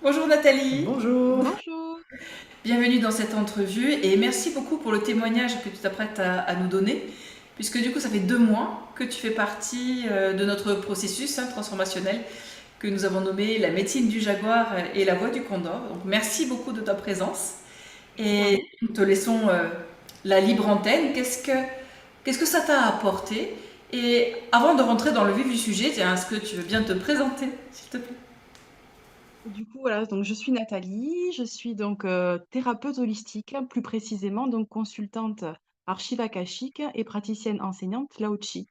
Bonjour Nathalie, Bonjour. Bonjour. bienvenue dans cette entrevue et merci beaucoup pour le témoignage que tu t'apprêtes à nous donner, puisque du coup ça fait 2 mois que tu fais partie de notre processus transformationnel que nous avons nommé la médecine du jaguar et la voix du condor. Donc merci beaucoup de ta présence De et rien. nous te laissons la libre antenne. Qu'est-ce que ça t'a apporté? Et avant de rentrer dans le vif du sujet, tiens, est-ce que tu veux bien te présenter, s'il te plaît? Du coup, voilà, donc je suis Nathalie, je suis donc thérapeute holistique, plus précisément, donc consultante archive akashique et praticienne enseignante Lao Chi.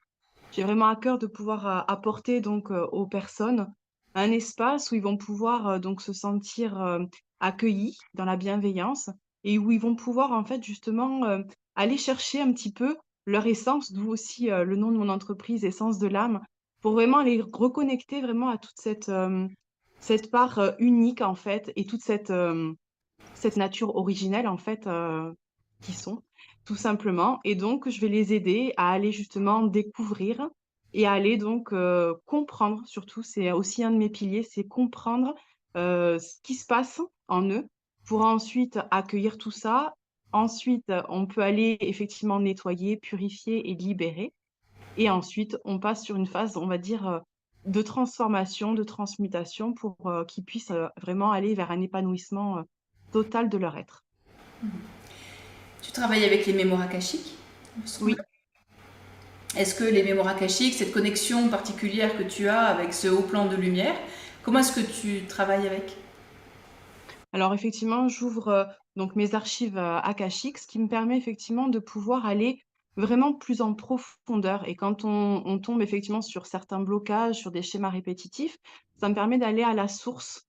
J'ai vraiment à cœur de pouvoir apporter donc aux personnes un espace où ils vont pouvoir donc se sentir accueillis dans la bienveillance et où ils vont pouvoir en fait justement aller chercher un petit peu leur essence, d'où aussi le nom de mon entreprise, Essence de l'âme, pour vraiment les reconnecter vraiment à toute cette part unique en fait et toute cette nature originelle en fait, qui sont, tout simplement. Et donc je vais les aider à aller justement découvrir et à aller donc, comprendre surtout, c'est aussi un de mes piliers, c'est comprendre, ce qui se passe en eux pour ensuite accueillir tout ça. Ensuite, on peut aller effectivement nettoyer, purifier et libérer et ensuite on passe sur une phase, on va dire, de transformation, de transmutation pour, qu'ils puissent, vraiment aller vers un épanouissement, total de leur être. Tu travailles avec les mémoires akashiques, il me semble. Oui. Est-ce que les mémoires akashiques, cette connexion particulière que tu as avec ce haut plan de lumière, comment est-ce que tu travailles avec? Alors effectivement, j'ouvre, donc mes archives, akashiques, ce qui me permet effectivement de pouvoir aller vraiment plus en profondeur et quand on tombe effectivement sur certains blocages, sur des schémas répétitifs, ça me permet d'aller à la source,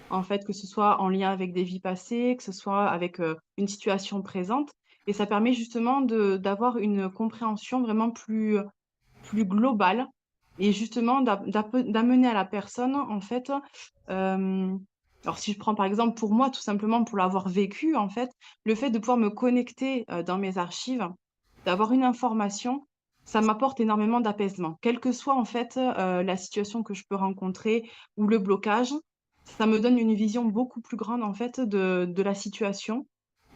en fait, que ce soit en lien avec des vies passées, que ce soit avec, une situation présente et ça permet justement d'avoir une compréhension vraiment plus globale et justement d'amener à la personne, en fait, alors si je prends par exemple pour moi, tout simplement pour l'avoir vécu, en fait, le fait de pouvoir me connecter, dans mes archives, d'avoir une information, ça m'apporte énormément d'apaisement. Quelle que soit en fait, la situation que je peux rencontrer ou le blocage, ça me donne une vision beaucoup plus grande en fait de la situation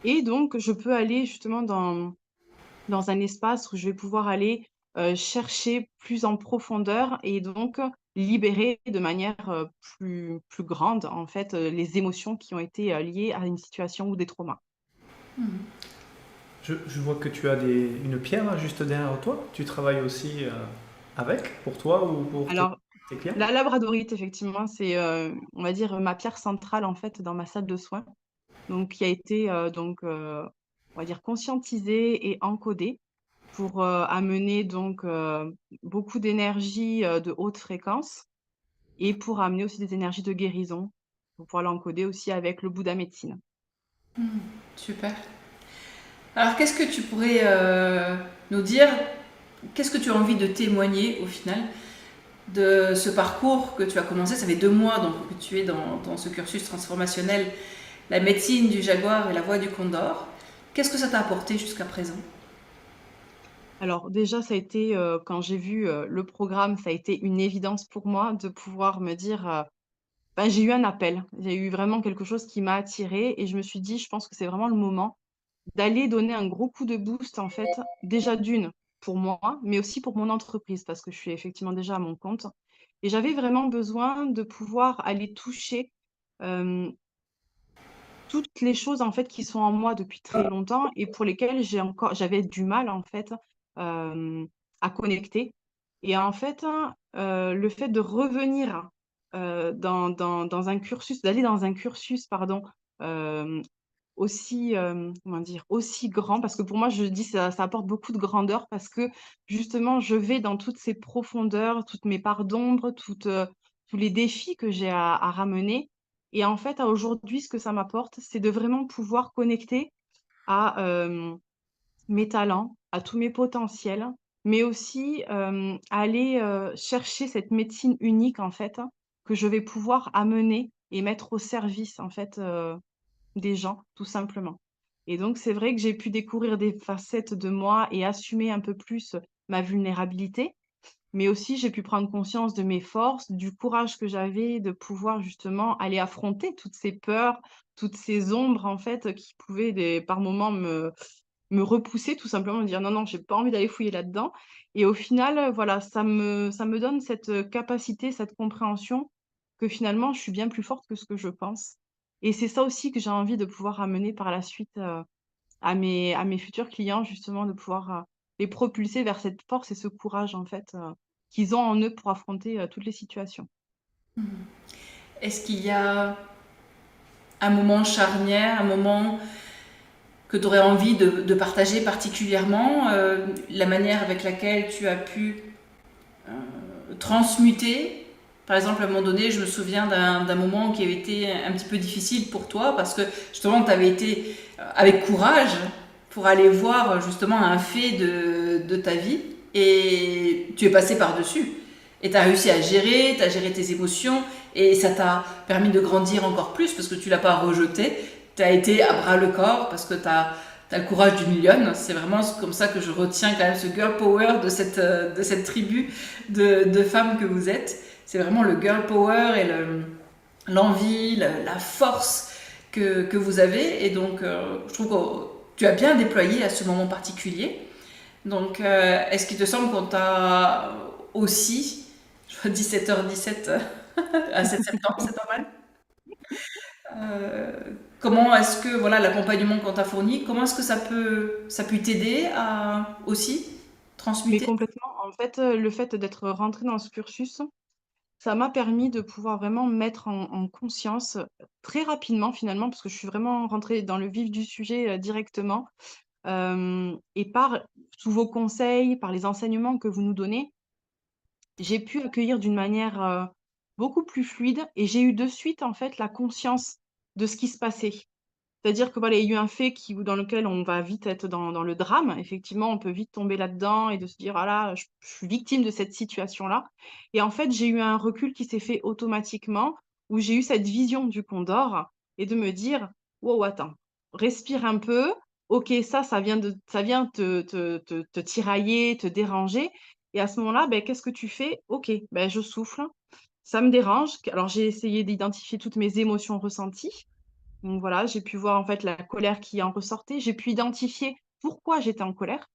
et donc je peux aller justement dans un espace où je vais pouvoir aller, chercher plus en profondeur et donc libérer de manière, plus grande, en fait, les émotions qui ont été, liées à une situation ou des traumas. Je vois que tu as une pierre juste derrière toi. Tu travailles aussi avec, pour toi ou pour Alors, tes clients? la labradorite, effectivement, c'est, on va dire, ma pierre centrale, en fait, dans ma salle de soins, donc qui a été, on va dire conscientisée et encodée pour, amener donc, beaucoup d'énergie, de haute fréquence et pour amener aussi des énergies de guérison, pour pouvoir l'encoder aussi avec le Bouddha médecine. Super. Alors qu'est-ce que tu pourrais nous dire? Qu'est-ce que tu as envie de témoigner au final de ce parcours que tu as commencé? Ça fait 2 mois donc que tu es dans ce cursus transformationnel, la médecine du jaguar et la voix du condor. Qu'est-ce que ça t'a apporté jusqu'à présent? Alors déjà, ça a été, quand j'ai vu, le programme, ça a été une évidence pour moi de pouvoir me dire, ben, j'ai eu un appel. J'ai eu vraiment quelque chose qui m'a attirée et je me suis dit: «Je pense que c'est vraiment le moment d'aller donner un gros coup de boost, en fait, déjà d'une pour moi, mais aussi pour mon entreprise», parce que je suis effectivement déjà à mon compte et j'avais vraiment besoin de pouvoir aller toucher, hem toutes les choses, en fait, qui sont en moi depuis très longtemps et pour lesquelles j'avais du mal, en fait, hem, à connecter et en fait, le fait de revenir, dans un cursus d'aller dans un cursus, pardon, hem, aussi, comment dire? Aussi grand parce que pour moi, je dis ça apporte beaucoup de grandeur parce que justement, je vais dans toutes ces profondeurs, toutes mes parts d'ombre, tous les défis que j'ai à ramener et en fait, à aujourd'hui, ce que ça m'apporte, c'est de vraiment pouvoir connecter à, mes talents, à tous mes potentiels, mais aussi, à aller, chercher cette médecine unique, en fait, que je vais pouvoir amener et mettre au service, en fait, des gens, tout simplement. Et donc c'est vrai que j'ai pu découvrir des facettes de moi et assumer un peu plus ma vulnérabilité mais aussi j'ai pu prendre conscience de mes forces, du courage que j'avais de pouvoir justement aller affronter toutes ces peurs, toutes ces ombres en fait, qui pouvaient par moments me repousser tout simplement, me dire: «Non, non, j'ai pas envie d'aller fouiller là-dedans» et au final, voilà, ça me donne cette, capacité, cette compréhension que finalement je suis bien plus forte que ce que je pense et c'est ça aussi que j'ai envie de pouvoir amener par la suite, à mes futurs clients justement, de pouvoir, les propulser vers cette force et ce courage en fait, qu'ils ont en eux pour affronter, toutes les situations. Est-ce qu'il y a un moment charnière, un moment que tu aurais envie de partager particulièrement, la manière avec laquelle tu as pu transmuter. Par exemple, à un moment donné, je me souviens d'un moment qui avait été un petit peu difficile pour toi parce que justement, tu avais été avec courage pour aller voir justement un fait de ta vie et tu es passé par-dessus. Et tu as réussi à gérer, tu as géré tes émotions et ça t'a permis de grandir encore plus parce que tu l'as pas rejeté. Tu as été à bras le corps parce que tu as le courage d'une lionne. C'est vraiment comme ça que je retiens quand même ce girl power de cette tribu de femmes que vous êtes. C'est vraiment le girl power et l'envie, la force que vous avez. Et donc, je trouve que tu as bien déployé à ce moment particulier. Donc, est-ce qu'il te semble qu'on t'a aussi, je vois 17h17 à 7 septembre, c'est pas mal. Euh, Comment est-ce que voilà l'accompagnement qu'on t'a fourni, comment est-ce que ça peut t'aider à aussi Mais transmuter? complètement, en fait, le fait d'être rentrée dans ce cursus, ça m'a permis de pouvoir vraiment mettre en conscience, très rapidement finalement, parce que je suis vraiment rentrée dans le vif du sujet, directement, et sous vos conseils, par les enseignements que vous nous donnez, j'ai pu accueillir d'une manière, beaucoup plus fluide et j'ai eu de suite, en fait, la conscience de ce qui se passait. C'est-à-dire que voilà, il y a eu un fait dans lequel on va vite être dans le drame. Effectivement, on peut vite tomber là-dedans et de se dire: «Ah là, je suis victime de cette situation-là» et en fait, j'ai eu un recul qui s'est fait automatiquement, où j'ai eu cette vision du Condor et de me dire: «Wow, attends, respire un peu. OK, ça vient te tirailler, te déranger» et à ce moment-là, beh, qu'est-ce que tu fais? OK, ben, je souffle, ça me dérange. Alors j'ai essayé d'identifier toutes mes émotions ressenties donc voilà, j'ai pu voir en fait la colère qui en ressortait. J'ai pu identifier pourquoi j'étais en colère.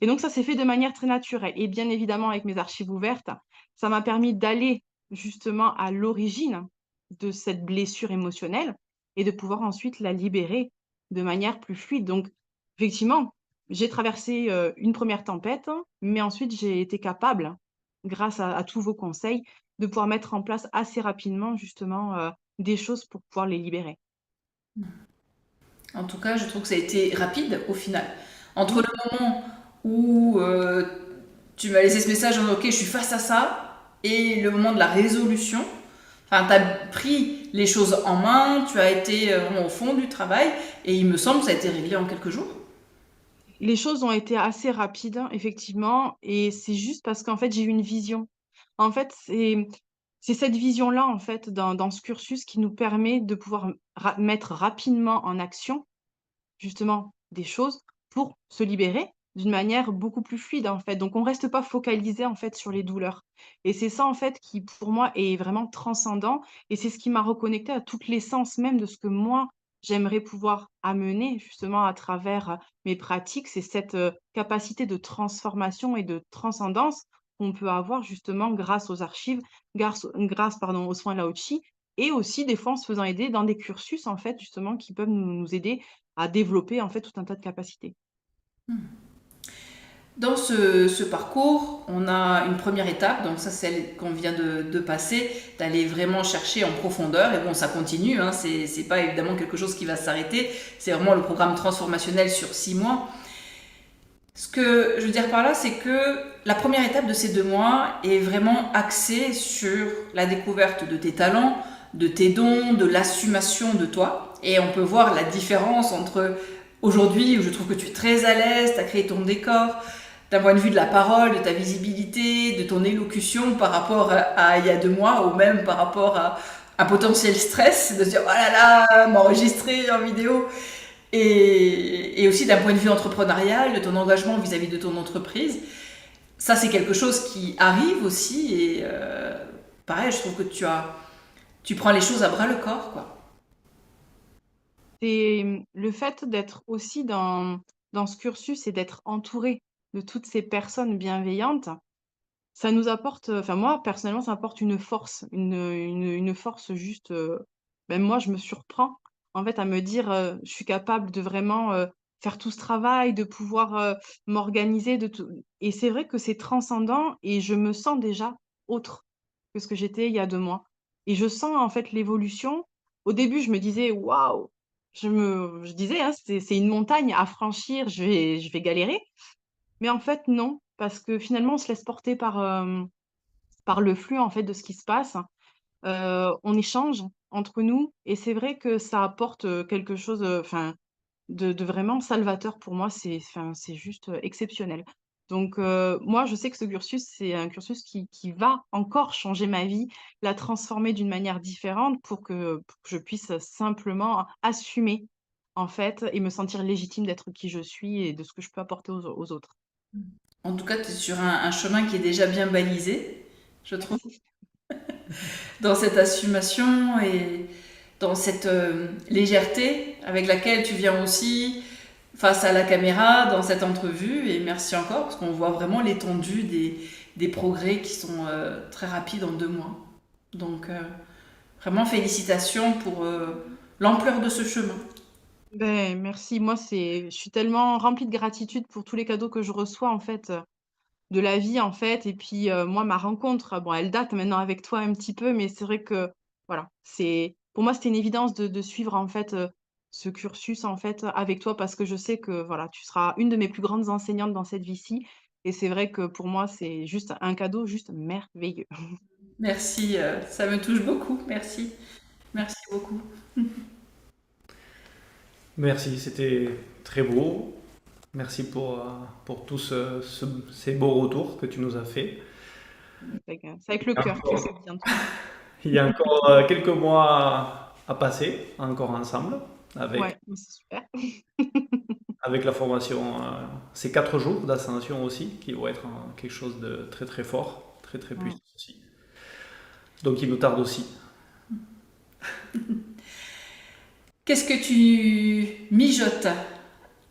Et donc ça s'est fait de manière très naturelle. Et bien évidemment, avec mes archives ouvertes, ça m'a permis d'aller justement à l'origine de cette blessure émotionnelle et de pouvoir ensuite la libérer de manière plus fluide. Donc effectivement, j'ai traversé une première tempête, mais ensuite j'ai été capable, grâce à tous vos conseils, de pouvoir mettre en place assez rapidement justement des choses pour pouvoir les libérer. En tout cas, je trouve que ça a été rapide au final. Entre Mmh. le moment où tu m'as laissé ce message en OK, je suis face à ça, et le moment de la résolution, enfin, tu as pris les choses en main, tu as été vraiment au fond du travail, et il me semble que ça a été réglé en quelques jours. Les choses ont été assez rapides, effectivement et c'est juste parce qu'en fait, j'ai eu une vision. En fait, c'est cette vision-là, en fait, dans ce cursus qui nous permet de pouvoir mettre rapidement en action, justement, des choses pour se libérer d'une manière beaucoup plus fluide, en fait. Donc on reste pas focalisé, en fait, sur les douleurs et c'est ça, en fait, qui, pour moi, est vraiment transcendant et c'est ce qui m'a reconnecté à toute l'essence même de ce que moi, j'aimerais pouvoir amener, justement, à travers, mes pratiques. C'est cette, capacité de transformation et de transcendance qu'on peut avoir, justement, grâce aux archives, pardon, aux soins Lao-Tzu et aussi, des fois, en se faisant aider dans des cursus, en fait, justement, qui peuvent nous aider à développer, en fait, tout un tas de capacités. Dans ce parcours, on a une première étape, donc ça c'est celle qu'on vient de passer, d'aller vraiment chercher en profondeur, et bon ça continue, hein, c'est pas évidemment quelque chose qui va s'arrêter, c'est vraiment le programme transformationnel sur 6 mois. Ce que je veux dire par là, c'est que la première étape de ces 2 mois est vraiment axée sur la découverte de tes talents, de tes dons, de l'assumation de toi. Et on peut voir la différence entre aujourd'hui, où je trouve que tu es très à l'aise, tu as créé ton décor, d'un point de vue de la parole, de ta visibilité, de ton élocution par rapport à il y a 2 mois, ou même par rapport à un potentiel stress, de se dire oh là là, m'enregistrer en vidéo, et aussi d'un point de vue entrepreneurial, de ton engagement vis-à-vis de ton entreprise. ça, c'est quelque chose qui arrive aussi. Et pareil, je trouve que tu prends les choses à bras le corps, quoi. C'est le fait d'être aussi dans ce cursus et d'être entouré de toutes ces personnes bienveillantes, ça nous apporte, enfin moi personnellement, ça m'apporte une force, une force juste, même moi je me surprends en fait à me dire, je suis capable de vraiment, faire tout ce travail, de pouvoir, m'organiser, de tout et c'est vrai que c'est transcendant et je me sens déjà autre que ce que j'étais il y a 2 mois et je sens en fait l'évolution. Au début, je me disais: «Waouh!» je disais, hein: «C'est une montagne à franchir, je vais galérer». Mais en fait non, parce que finalement on se laisse porter par le flux, en fait, de ce qui se passe. On échange entre nous et c'est vrai que ça apporte, quelque chose, enfin, de vraiment salvateur pour moi. C'est juste, exceptionnel. Donc moi, je sais que ce cursus, c'est un cursus qui va encore changer ma vie, la transformer d'une manière différente pour que je puisse simplement assumer, en fait et me sentir légitime d'être qui je suis et de ce que je peux apporter aux autres. En tout cas, tu es sur un chemin qui est déjà bien balisé, je trouve, Merci. dans cette assumation et dans cette légèreté avec laquelle tu viens aussi face à la caméra dans cette entrevue. Et merci encore, parce qu'on voit vraiment l'étendue des progrès qui sont très rapides en 2 mois. Donc, vraiment félicitations pour l'ampleur de ce chemin. Ben merci. Moi, je suis tellement remplie de gratitude pour tous les cadeaux que je reçois, en fait, de la vie, en fait et puis, moi, ma rencontre, bon, elle date maintenant avec toi un petit peu, mais c'est vrai que, voilà, c'est pour moi, c'était une évidence de suivre, en fait, ce cursus, en fait, avec toi parce que je sais que, voilà, tu seras une de mes plus grandes enseignantes dans cette vie-ci et c'est vrai que pour moi, c'est juste un cadeau juste merveilleux. Merci, ça me touche beaucoup. Merci. Merci beaucoup. Merci, c'était très beau. Merci pour tous ces beaux retours que tu nous as fait. C'est avec le cœur que je le dis, en tout cas. Il y a encore quelques mois à passer, encore ensemble, avec, Ouais, mais c'est super. avec la formation, ces 4 jours d'ascension aussi, qui vont être quelque chose de très très fort, très très Mmh. puissant aussi. Donc il nous tarde aussi. Qu'est-ce que tu mijotes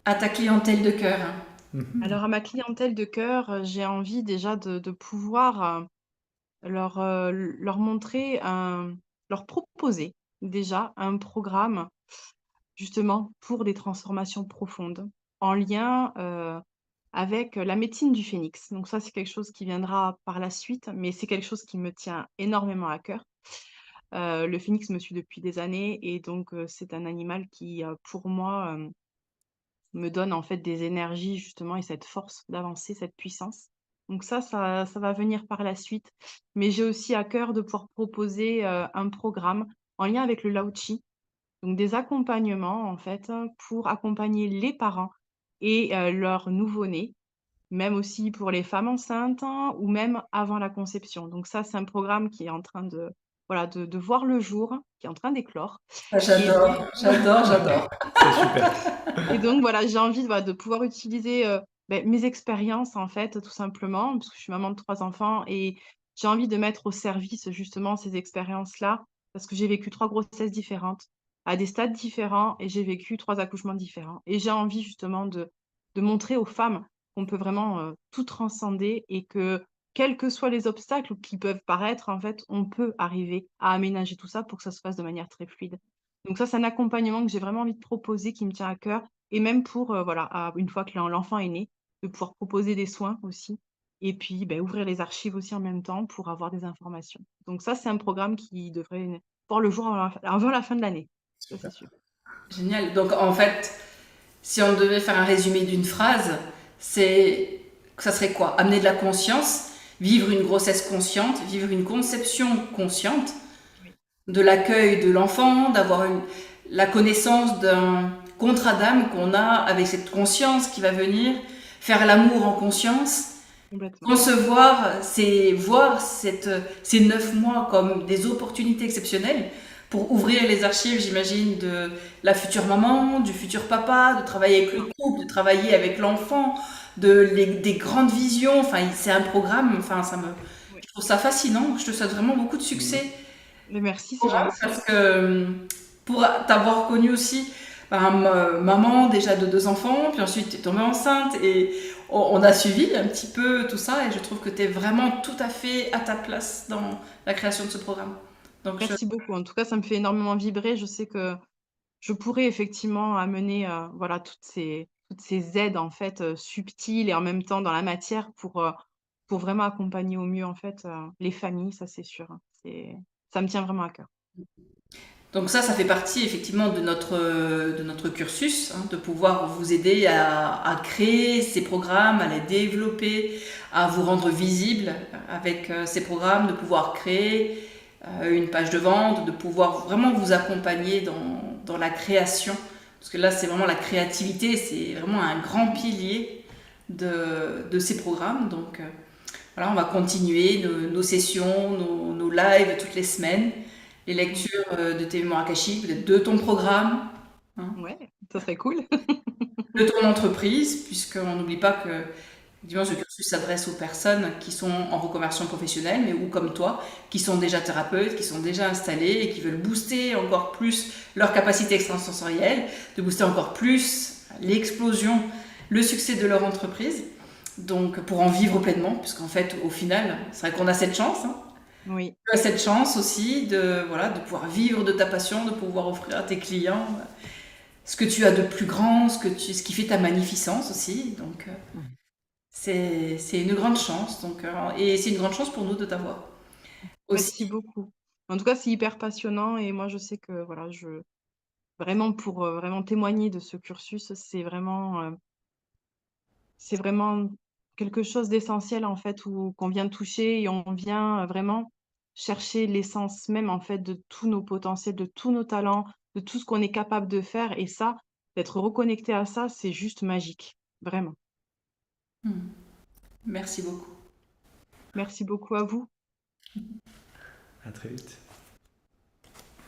à ta clientèle de cœur? Mhm. Alors à ma clientèle de cœur, j'ai envie déjà de pouvoir, leur montrer leur proposer déjà un programme justement pour des transformations profondes en lien, avec la médecine du phénix. Donc ça, c'est quelque chose qui viendra par la suite, mais c'est quelque chose qui me tient énormément à cœur. Le phénix me suit depuis des années et donc c'est un animal qui, pour moi, me donne en fait des énergies justement et cette force d'avancer, cette puissance. Donc ça va venir par la suite. Mais j'ai aussi à cœur de pouvoir proposer, un programme en lien avec le Lao-Tchi, donc des accompagnements en fait, pour accompagner les parents et leurs nouveau-nés, même aussi pour les femmes enceintes ou même avant la conception. Donc ça, c'est un programme qui est en train de voilà, de voir le jour, qui est en train d'éclore Ah, et donc j'adore, j'adore, j'adore. C'est super. et donc voilà, j'ai envie, voilà, de pouvoir utiliser, mes expériences, en fait, tout simplement, parce que je suis maman de 3 enfants et j'ai envie de mettre au service, justement, ces expériences-là, parce que j'ai vécu 3 grossesses différentes, à des stades différents et j'ai vécu 3 accouchements différents et j'ai envie, justement, de montrer aux femmes qu'on peut vraiment, tout transcender et que, quels que soient les obstacles qui peuvent paraître, en fait, on peut arriver à aménager tout ça pour que ça se fasse de manière très fluide. Donc ça, c'est un accompagnement que j'ai vraiment envie de proposer, qui me tient à cœur et même pour, voilà, une fois que l'enfant est né, de pouvoir proposer des soins aussi et puis, beh, ouvrir les archives aussi en même temps pour avoir des informations. Donc ça, c'est un programme qui devrait voir le jour avant la fin de l'année. Ça, c'est Super. sûr. Génial. Donc en fait, si on devait faire un résumé d'une phrase, ça serait quoi? Amener de la conscience, vivre une grossesse consciente, vivre une conception consciente, Oui, de l'accueil de l'enfant, d'avoir la connaissance d'un contrat d'âme qu'on a avec cette conscience qui va venir, faire l'amour en conscience, complètement. concevoir, c'est voir ces 9 mois comme des opportunités exceptionnelles pour ouvrir les archives, j'imagine, de la future maman, du futur papa, de travailler avec le couple, de travailler avec l'enfant, des grandes visions. Enfin, c'est un programme, enfin, Oui. je trouve ça fascinant. Je te souhaite vraiment beaucoup de Mhm. succès Mais merci, c'est programme gentil. parce que pour t'avoir connu aussi, maman déjà de 2 enfants, puis ensuite tu es tombée enceinte et on a suivi un petit peu tout ça et je trouve que tu es vraiment tout à fait à ta place dans la création de ce programme. Donc Merci beaucoup. En tout cas, ça me fait énormément vibrer. Je sais que je pourrais effectivement amener, voilà, toutes ces aides, en fait, subtiles et en même temps dans la matière pour vraiment accompagner au mieux, en fait, les familles, ça c'est sûr, hein. Ça me tient vraiment à cœur. Donc ça fait partie effectivement de notre cursus, hein, de pouvoir vous aider à créer ces programmes, à les développer, à vous rendre visible avec ces programmes, de pouvoir créer une page de vente, de pouvoir vraiment vous accompagner dans la création. Parce que là, c'est vraiment la créativité, c'est vraiment un grand pilier de ces programmes. Donc voilà, on va continuer nos sessions, nos lives toutes les semaines, les Mmh. lectures de tes mémoires akashiques, peut-être de ton programme, hein, Ouais, ça serait cool. de ton entreprise, puisqu'on n'oublie pas que effectivement, ce cursus s'adresse aux personnes qui sont en reconversion professionnelle, mais ou comme toi, qui sont déjà thérapeutes, qui sont déjà installés et qui veulent booster encore plus leur capacité extrasensorielle, de booster encore plus l'explosion, le succès de leur entreprise. Donc, pour en vivre pleinement, puisqu'en fait, au final, c'est vrai qu'on a cette chance, hein. Oui, Tu as cette chance aussi de, voilà, de pouvoir vivre de ta passion, de pouvoir offrir à tes clients ce que tu as de plus grand, ce qui fait ta magnificence aussi. Donc, mmh, c'est une grande chance. Donc, et c'est une grande chance pour nous de t'avoir aussi. merci beaucoup. En tout cas, c'est hyper passionnant et moi, je sais que, voilà, vraiment pour, vraiment témoigner de ce cursus, c'est vraiment quelque chose d'essentiel, en fait, où qu'on vient toucher et on vient, vraiment chercher l'essence même, en fait, de tous nos potentiels, de tous nos talents, de tout ce qu'on est capable de faire et ça, d'être reconnecté à ça, c'est juste magique, vraiment. Hmm. Merci beaucoup. Merci beaucoup à vous. À très vite.